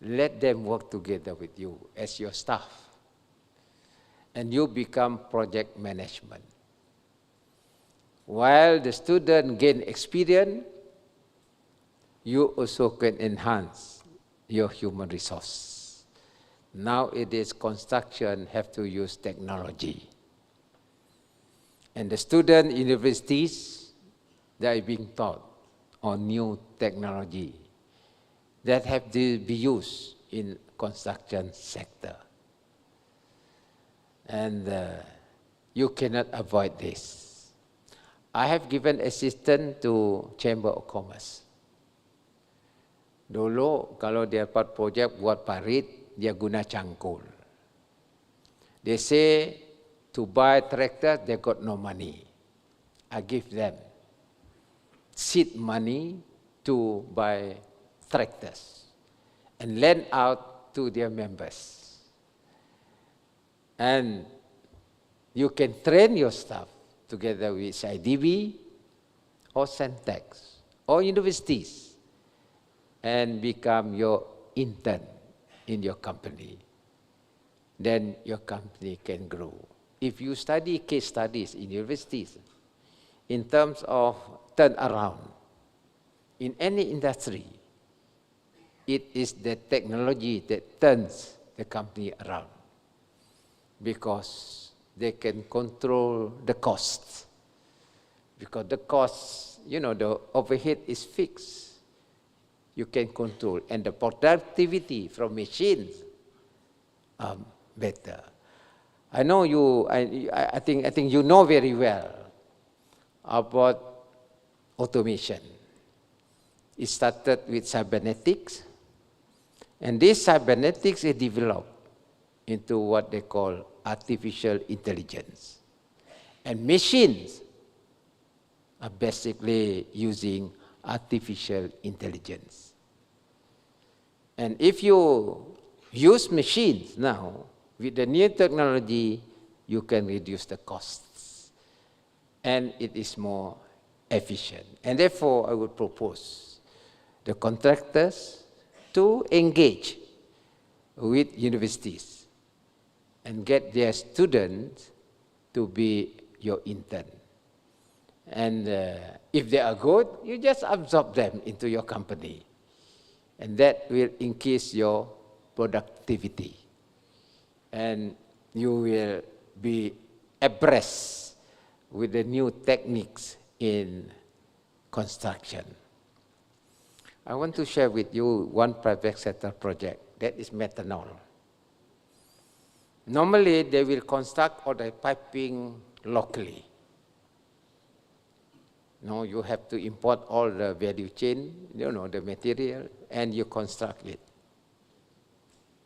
Let them work together with you as your staff. And you become project management. While the student gain experience, you also can enhance your human resource. Nowadays, construction have to use technology. And the student universities, they are being taught on new technology that have to be used in construction sector. And you cannot avoid this. I have given assistance to Chamber of Commerce. Dulu kalau dia dapat projek buat parit, dia guna cangkul. They say to buy tractor, they got no money. I give them seed money to buy tractors and lend out to their members. And you can train your staff together with IDB or Centex or universities and become your intern in your company. Then your company can grow. If you study case studies in universities, in terms of turnaround, in any industry, it is the technology that turns the company around because they can control the costs. Because the costs, you know, the overhead is fixed. You can control, and the productivity from machines better. I know you. I think you know very well about automation. It started with cybernetics, and this cybernetics is developed into what they call artificial intelligence. And machines are basically using artificial intelligence. And if you use machines now, with the new technology, you can reduce the costs. And it is more efficient. And therefore, I would propose the contractors to engage with universities and get their students to be your intern. And if they are good, you just absorb them into your company. And that will increase your productivity. And you will be abreast with the new techniques in construction. I want to share with you one private sector project, that is methanol. Normally, they will construct all the piping locally. No, you have to import all the value chain, you know, the material, and you construct it.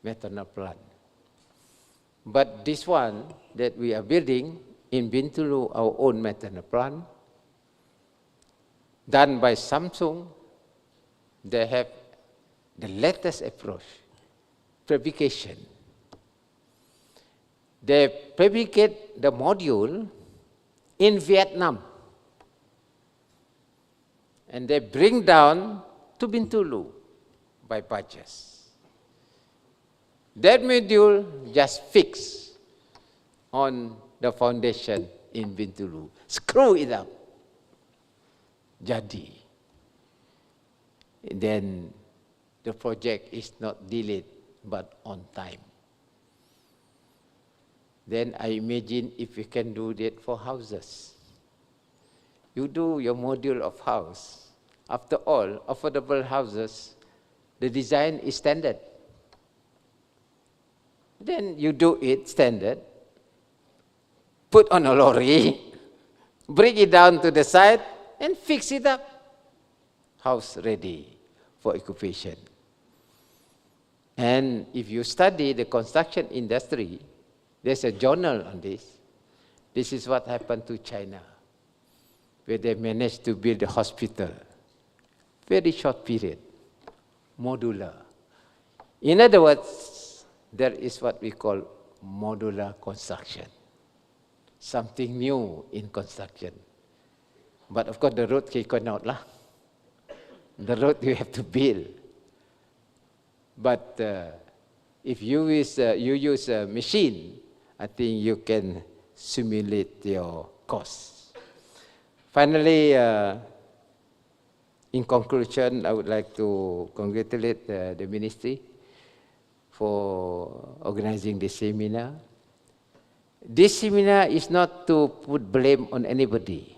Methanol plant. But this one that we are building in Bintulu, our own methanol plant, done by Samsung, they have the latest approach, fabrication. They fabricate the module in Vietnam. And they bring down to Bintulu by barges. That module just fixed on the foundation in Bintulu. Screw it up. Jadi. Then the project is not delayed but on time. Then I imagine if we can do that for houses. You do your module of house. After all, affordable houses, the design is standard. Then you do it standard, put on a lorry, bring it down to the site, and fix it up. House ready for occupation. And if you study the construction industry, there's a journal on this. This is what happened to China, where they managed to build a hospital. Very short period, modular. In other words, there is what we call modular construction. Something new in construction. But of course, the road cannot lah. The road you have to build. But if you use a machine, I think you can simulate your costs. Finally, in conclusion, I would like to congratulate the ministry for organizing this seminar. This seminar is not to put blame on anybody.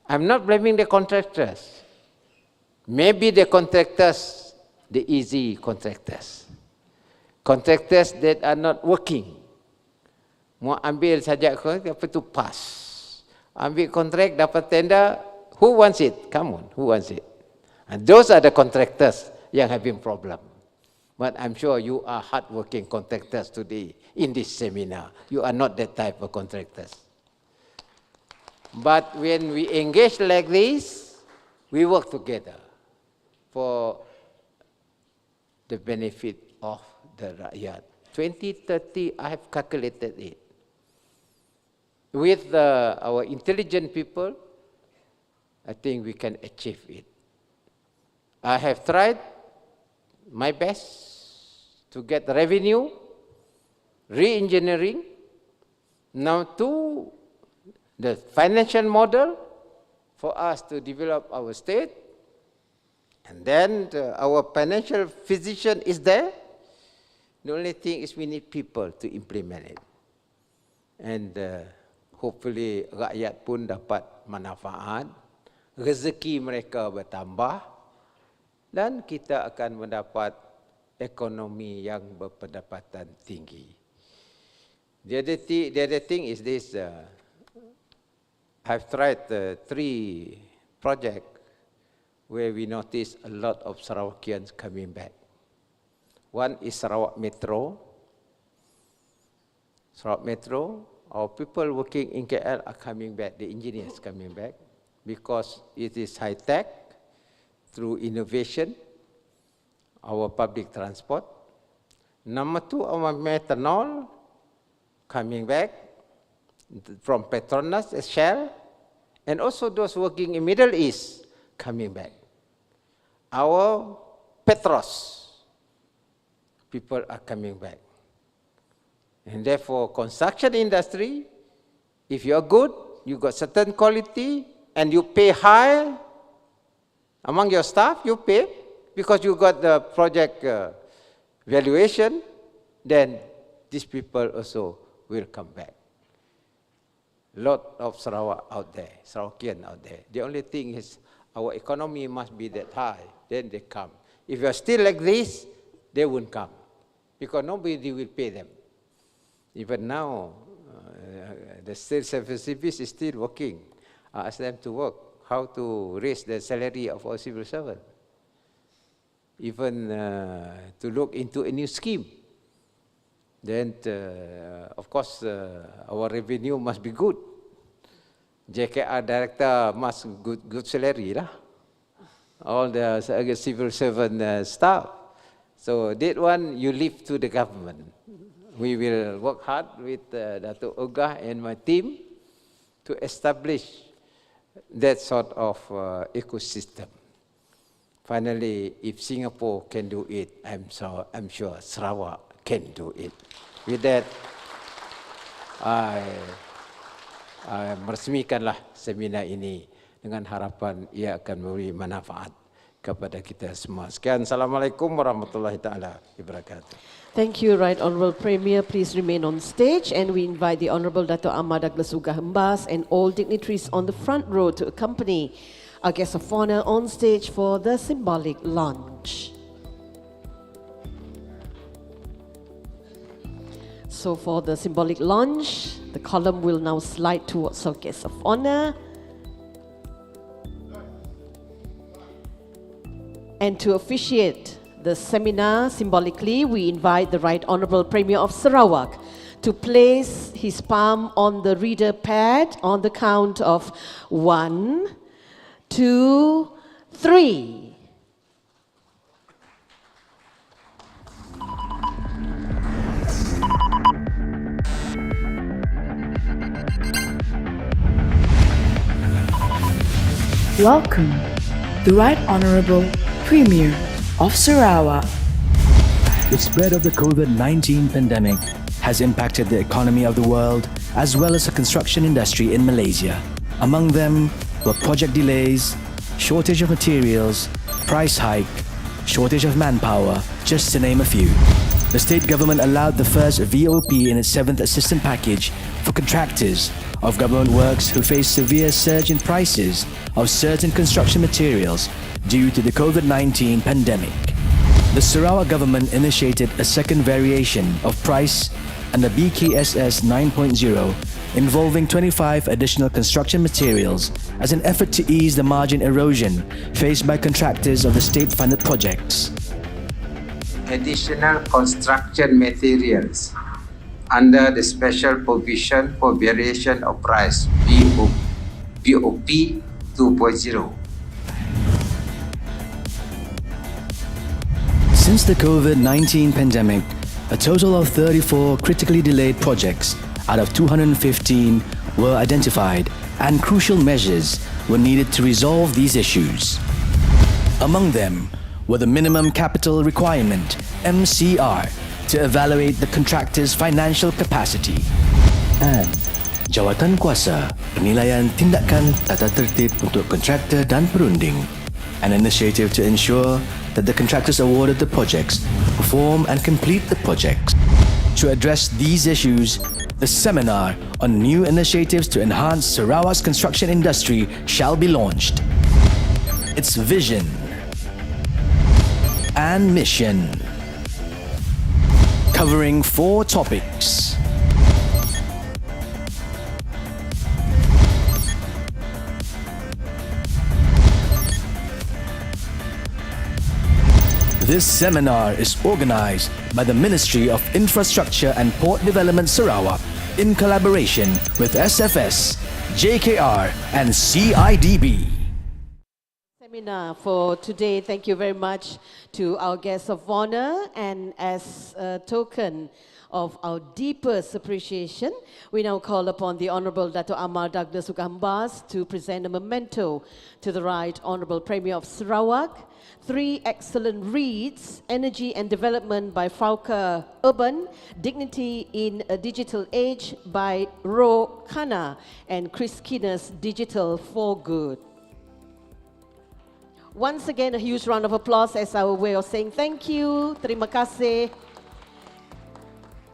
I'm not blaming the contractors. Maybe the contractors, the easy contractors. Contractors that are not working. Mau ambil saja apa tu pass. Ambil kontrak, dapat tender, who wants it? Come on, who wants it? And those are the contractors yang having problem. But I'm sure you are hardworking contractors today in this seminar. You are not that type of contractors. But when we engage like this, we work together for the benefit of the rakyat. 2030, I have calculated it. With our intelligent people, I think we can achieve it. I have tried my best to get revenue, re-engineering, now to the financial model for us to develop our state, and then our financial physician is there. The only thing is we need people to implement it. And hopefully rakyat pun dapat manfaat, rezeki mereka bertambah, dan kita akan mendapat ekonomi yang berpendapatan tinggi. The other thing is this, I've tried 3 projects where we notice a lot of Sarawakians coming back. One is Sarawak Metro. Sarawak Metro, our people working in KL are coming back, the engineers coming back, because it is high-tech, through innovation, our public transport. Number 2, our methanol coming back from Petronas, Shell, and also those working in Middle East coming back. Our Petros people are coming back. And therefore, construction industry, if you are good, you got certain quality, and you pay high among your staff, you pay, because you got the project valuation, then these people also will come back. Lot of Sarawak out there, Sarawakian out there. The only thing is our economy must be that high, then they come. If you are still like this, they won't come, because nobody will pay them. Even now, the state service is still working. I ask them to work, how to raise the salary of our civil servant. Even to look into a new scheme. Then, of course, our revenue must be good. JKR director must good salary lah. All the civil servant staff. So that one you leave to the government. We will work hard with Dato' Ogah and my team to establish that sort of ecosystem. Finally, if Singapore can do it, I'm sure Sarawak can do it. With that, I meresmikanlah seminar ini dengan harapan ia akan memberi manfaat kepada kita semua. Sekian, Assalamualaikum warahmatullahi taala wabarakatuh. Thank you, Right Honourable Premier. Please remain on stage, and we invite the Honourable Dato' Ahmad Douglas Ugahembas and all dignitaries on the front row to accompany our guest of honour on stage for the symbolic launch. So for the symbolic launch, the column will now slide towards our guest of honour. And to officiate the seminar symbolically, we invite the Right Honourable Premier of Sarawak to place his palm on the reader pad on the count of 1, 2, 3. Welcome, the Right Honourable Premier of Sarawak. The spread of the COVID-19 pandemic has impacted the economy of the world as well as the construction industry in Malaysia. Among them were project delays, shortage of materials, price hike, shortage of manpower, just to name a few. The state government allowed the first VOP in its 7th assistance package for contractors of government works who face severe surge in prices of certain construction materials due to the COVID-19 pandemic. The Sarawak government initiated a second variation of price under BKSS 9.0 involving 25 additional construction materials as an effort to ease the margin erosion faced by contractors of the state-funded projects. Additional construction materials under the special provision for variation of price BOP 2.0. Since the COVID-19 pandemic, a total of 34 critically delayed projects out of 215 were identified, and crucial measures were needed to resolve these issues. Among them were the minimum capital requirement MCR to evaluate the contractor's financial capacity and jawatan kuasa penilaian tindakan tata tertib untuk kontraktor dan perunding, an initiative to ensure that the contractors awarded the projects perform and complete the projects. To address these issues, the seminar on new initiatives to enhance Sarawak's construction industry shall be launched. Its vision and mission, covering 4 topics. This seminar is organized by the Ministry of Infrastructure and Port Development Sarawak in collaboration with SFS, JKR and CIDB. Seminar for today. Thank you very much to our guests of honor, and as a token of our deepest appreciation, we now call upon the Honourable Dato' Ahmad Douglas Ugahembas to present a memento to the Right Honourable Premier of Sarawak. 3 excellent reads: Energy and Development by Frauke Urban, Dignity in a Digital Age by Ro Khanna, and Chris Skinner's Digital for Good. Once again, a huge round of applause as our way of saying thank you. Terima kasih.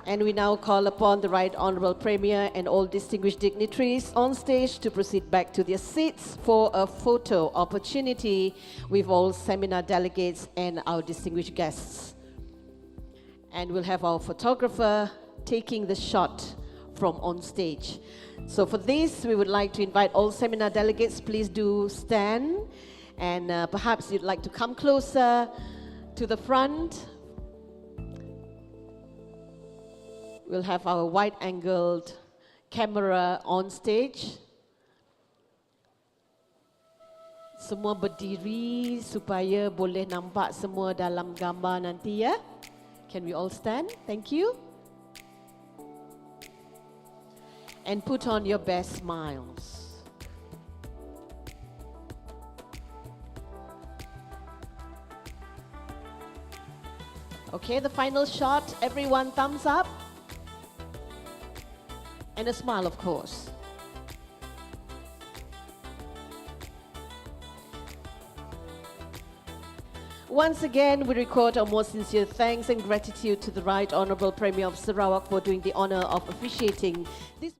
And we now call upon the Right Honourable Premier and all distinguished dignitaries on stage to proceed back to their seats for a photo opportunity with all seminar delegates and our distinguished guests. And we'll have our photographer taking the shot from on stage. So for this, we would like to invite all seminar delegates, please do stand, and perhaps you'd like to come closer to the front. We'll have our wide-angled camera on stage. Semua berdiri supaya boleh nampak semua dalam gambar nanti ya. Can we all stand? Thank you. And put on your best smiles. Okay, the final shot. Everyone thumbs up. And a smile, of course. Once again, we record our most sincere thanks and gratitude to the Right Honourable Premier of Sarawak for doing the honour of officiating this.